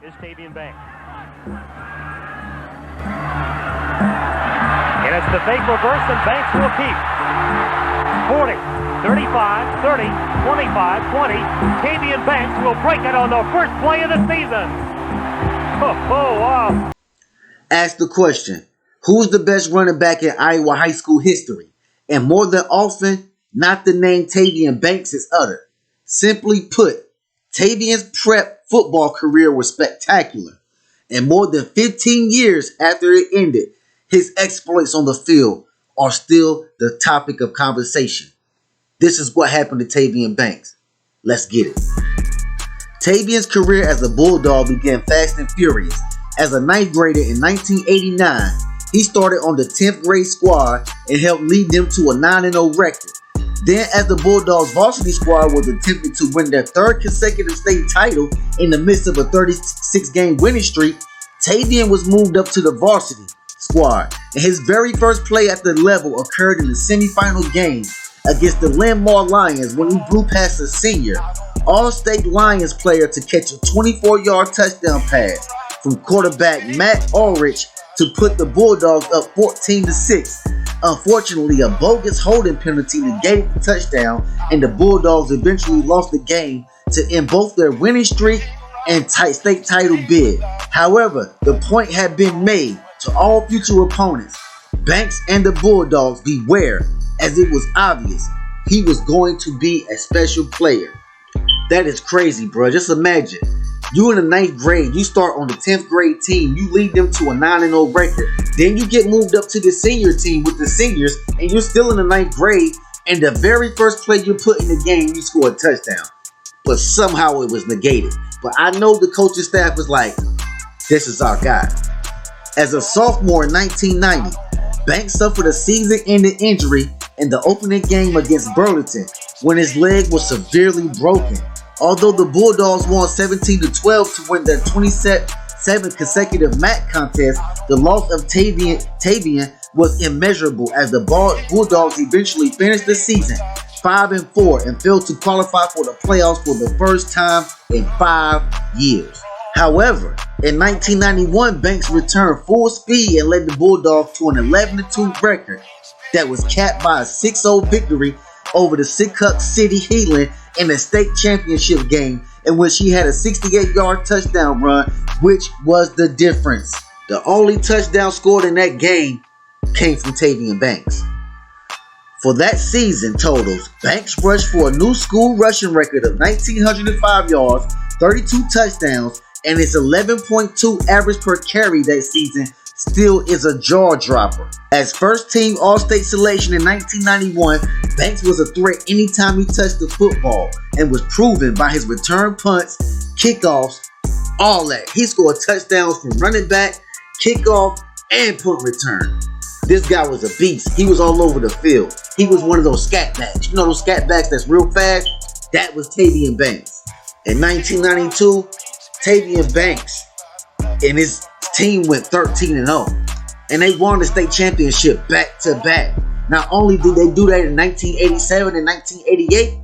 is Tavian Banks. And it's the fake reverse, and Banks will keep. 40, 35, 30, 25, 20. Tavian Banks will break it on the first play of the season. Oh, wow. Ask the question, who's the best running back in Iowa high school history? And more than often, not the name Tavian Banks is uttered. Simply put, Tavian's prep football career was spectacular. And more than 15 years after it ended, his exploits on the field are still the topic of conversation. This is what happened to Tavian Banks. Let's get it. Tavian's career as a Bulldog began fast and furious. As a ninth grader in 1989, he started on the 10th grade squad and helped lead them to a 9-0 record. Then, as the Bulldogs varsity squad was attempting to win their third consecutive state title in the midst of a 36-game winning streak, Tavian was moved up to the varsity squad, and his very first play at the level occurred in the semifinal game against the Linmar Lions when he blew past a senior, All-State Lions player to catch a 24-yard touchdown pass from quarterback Matt Ulrich to put the Bulldogs up 14-6. Unfortunately, a bogus holding penalty negated the touchdown, and the Bulldogs eventually lost the game to end both their winning streak and state title bid. However, the point had been made to all future opponents. Banks and the Bulldogs beware, as it was obvious he was going to be a special player. That is crazy, bro. Just imagine. You in the 9th grade, you start on the 10th grade team, you lead them to a 9-0 record. Then you get moved up to the senior team with the seniors, and you're still in the 9th grade, and the very first play you put in the game, you score a touchdown. But somehow it was negated. But I know the coaching staff was like, this is our guy. As a sophomore in 1990, Banks suffered a season-ending injury in the opening game against Burlington when his leg was severely broken. Although the Bulldogs won 17-12 to win their 27th consecutive MAC contest, the loss of Tavian was immeasurable as the Bulldogs eventually finished the season 5-4 and failed to qualify for the playoffs for the first time in 5 years. However, in 1991, Banks returned full speed and led the Bulldogs to an 11-2 record that was capped by a 6-0 victory over the Sickhook City Heathen in a state championship game in which he had a 68-yard touchdown run, which was the difference. The only touchdown scored in that game came from Tavian Banks. For that season totals, Banks rushed for a new school rushing record of 1,905 yards, 32 touchdowns, and his 11.2 average per carry that season still is a jaw dropper. As first team All-State selection in 1991, Banks was a threat anytime he touched the football and was proven by his return punts, kickoffs, all that. He scored touchdowns from running back, kickoff, and punt return. This guy was a beast. He was all over the field. He was one of those scat backs. You know those scat backs that's real fast? That was Tavian Banks. In 1992, Tavian Banks and his team went 13-0, and they won the state championship back to back. Not only did they do that in 1987 and 1988,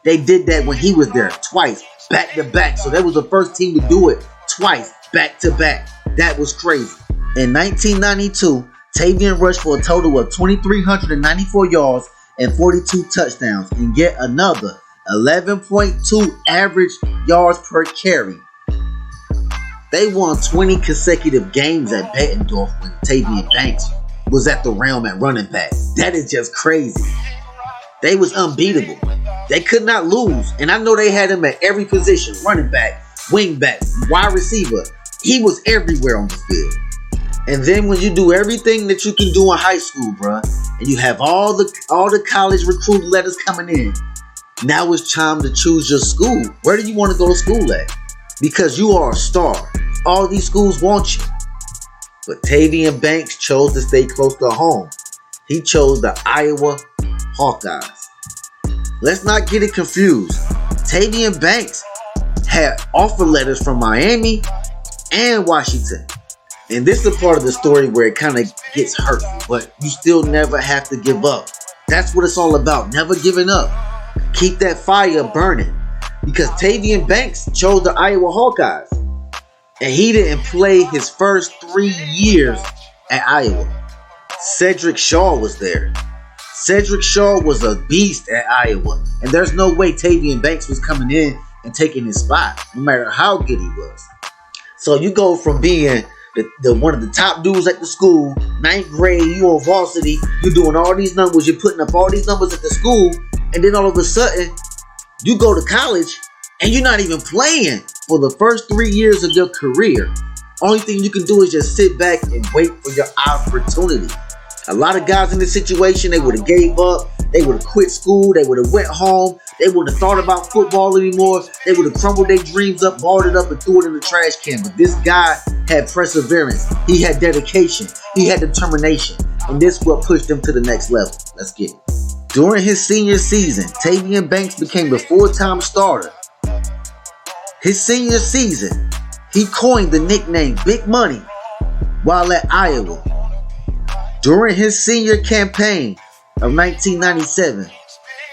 they did that when he was there twice, back to back. So that was the first team to do it twice, back to back. That was crazy. In 1992, Tavian rushed for a total of 2,394 yards and 42 touchdowns, and yet another 11.2 average yards per carry. They won 20 consecutive games at Bettendorf when Tavian Banks was at the realm at running back. That is just crazy. They was unbeatable. They could not lose. And I know they had him at every position. Running back, wing back, wide receiver. He was everywhere on the field. And then when you do everything that you can do in high school, bruh, and you have all the college recruit letters coming in, now it's time to choose your school. Where do you want to go to school at? Because you are a star. All these schools want you. But Tavian Banks chose to stay close to home. He chose the Iowa Hawkeyes. Let's not get it confused. Tavian Banks had offer letters from Miami and Washington. And this is the part of the story where it kind of gets hurtful, but you still never have to give up. That's what it's all about, never giving up. Keep that fire burning. Because Tavian Banks chose the Iowa Hawkeyes. and he didn't play his first 3 years at Iowa. Cedric Shaw was there. Cedric Shaw was a beast at Iowa, and there's no way Tavian Banks was coming in and taking his spot, no matter how good he was. So you go from being the one of the top dudes at the school, 9th grade, you on varsity, you're doing all these numbers, you're putting up all these numbers at the school, and then all of a sudden, you go to college, and you're not even playing for the first 3 years of your career. Only thing you can do is just sit back and wait for your opportunity. A lot of guys in this situation, they would have gave up, they would have quit school, they would have went home, they wouldn't have thought about football anymore, they would have crumbled their dreams up, balled it up, and threw it in the trash can. But this guy had perseverance, he had dedication, he had determination, and this is what pushed him to the next level. Let's get it. During his senior season, Tavian Banks became the full-time starter. His senior season, he coined the nickname Big Money while at Iowa. During his senior campaign of 1997,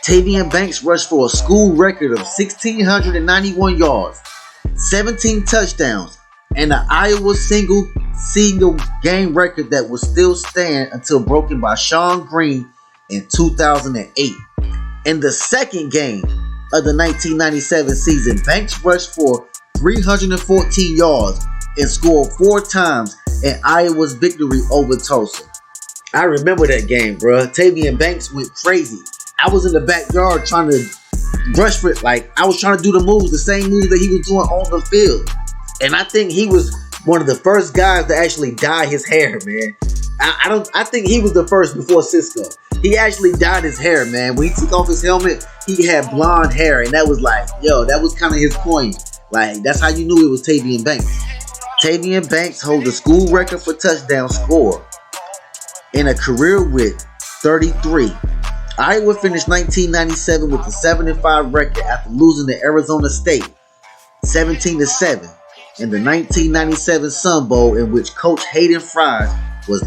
Tavian Banks rushed for a school record of 1,691 yards, 17 touchdowns, and an Iowa single game record that would still stand until broken by Sean Green in 2008. In the second game of the 1997 season, Banks rushed for 314 yards and scored 4 times in Iowa's victory over Tulsa. I remember that game, bruh. Tavian Banks went crazy. I was in the backyard trying to rush for it. Like, I was trying to do the moves, the same moves that he was doing on the field. And I think he was one of the first guys to actually dye his hair, man. I think he was the first before Cisco. He actually dyed his hair, man. When he took off his helmet, he had blonde hair. And that was like, yo, that was kind of his coin. Like, that's how you knew it was Tavian Banks. Tavian Banks holds the school record for touchdown score in a career with 33. Iowa finished 1997 with a 7-5 record after losing to Arizona State 17-7 in the 1997 Sun Bowl, in which Coach Hayden Fry was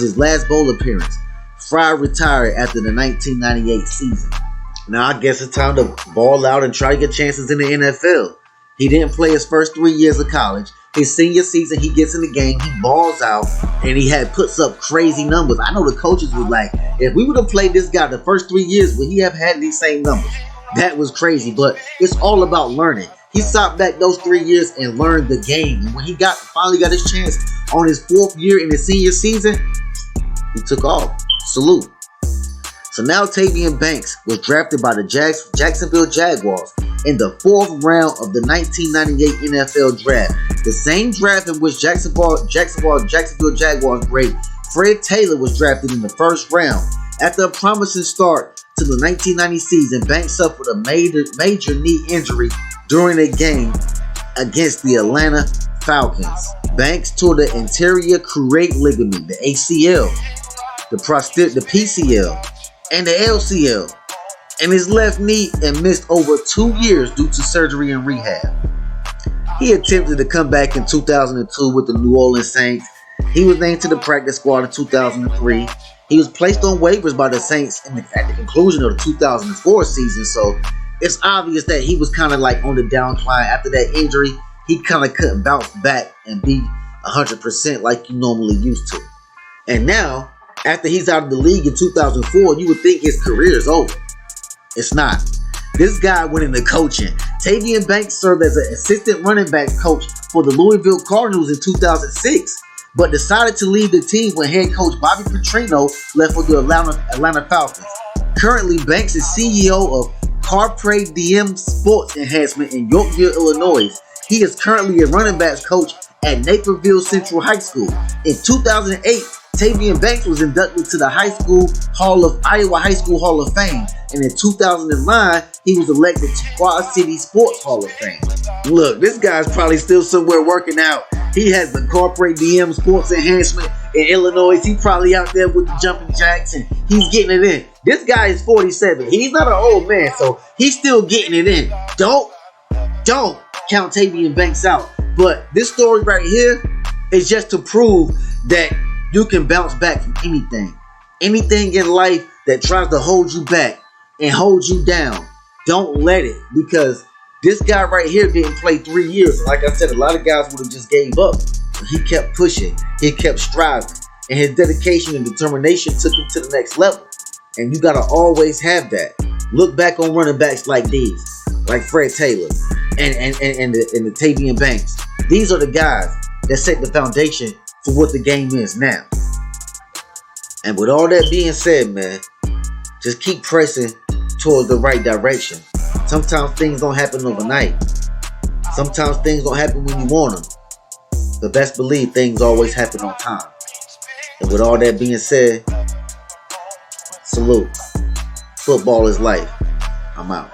his last bowl appearance. Fry retired after the 1998 season. Now I guess it's time to ball out and try to get chances in the NFL. He didn't play his first 3 years of college. His senior season, he gets in the game, he balls out, and he puts up crazy numbers. I know the coaches was like, if we would have played this guy the first 3 years, would he have had these same numbers? That was crazy, but it's all about learning. He sat back those 3 years and learned the game. And when he finally got his chance on his 4th year in his senior season, he took off. Salute. So now Tavian Banks was drafted by the Jacksonville Jaguars in the 4th round of the 1998 NFL Draft. The same draft in which Jacksonville Jaguars great Fred Taylor was drafted in the 1st round. After a promising start to the 1990 season, Banks suffered a major knee injury during a game against the Atlanta Falcons. Banks tore the anterior cruciate ligament, the ACL, the PCL, and the LCL, and his left knee, and missed over 2 years due to surgery and rehab. He attempted to come back in 2002 with the New Orleans Saints. He was named to the practice squad in 2003. He was placed on waivers by the Saints at the conclusion of the 2004 season, so it's obvious that he was kind of like on the downcline. After that injury, he kind of couldn't bounce back and be 100% like you normally used to. And now, after he's out of the league in 2004, you would think his career is over. It's not. This guy went into coaching. Tavian Banks served as an assistant running backs coach for the Louisville Cardinals in 2006, but decided to leave the team when head coach Bobby Petrino left for the Atlanta Falcons. Currently, Banks is CEO of Carpe Diem Sports Enhancement in Yorkville, Illinois. He is currently a running backs coach at Naperville Central High School. In 2008, Tavian Banks was inducted to the Iowa High School Hall of Fame, and in 2009, he was elected to Quad City Sports Hall of Fame. Look, this guy's probably still somewhere working out. He has the Carpe Diem Sports Enhancement in Illinois. He's probably out there with the jumping jacks, and he's getting it in. This guy is 47. He's not an old man, so he's still getting it in. Don't count Tavian Banks out. But this story right here is just to prove that you can bounce back from anything. Anything in life that tries to hold you back and hold you down, don't let it, because This guy right here didn't play 3 years. Like I said, a lot of guys would have just gave up. But he kept pushing. He kept striving. And his dedication and determination took him to the next level. And you got to always have that. Look back on running backs like these. Like Fred Taylor and the Tavian Banks. These are the guys that set the foundation for what the game is now. And with all that being said, man, just keep pressing towards the right direction. Sometimes things don't happen overnight. Sometimes things don't happen when you want them. But best believe things always happen on time. And with all that being said, salute. Football is life. I'm out.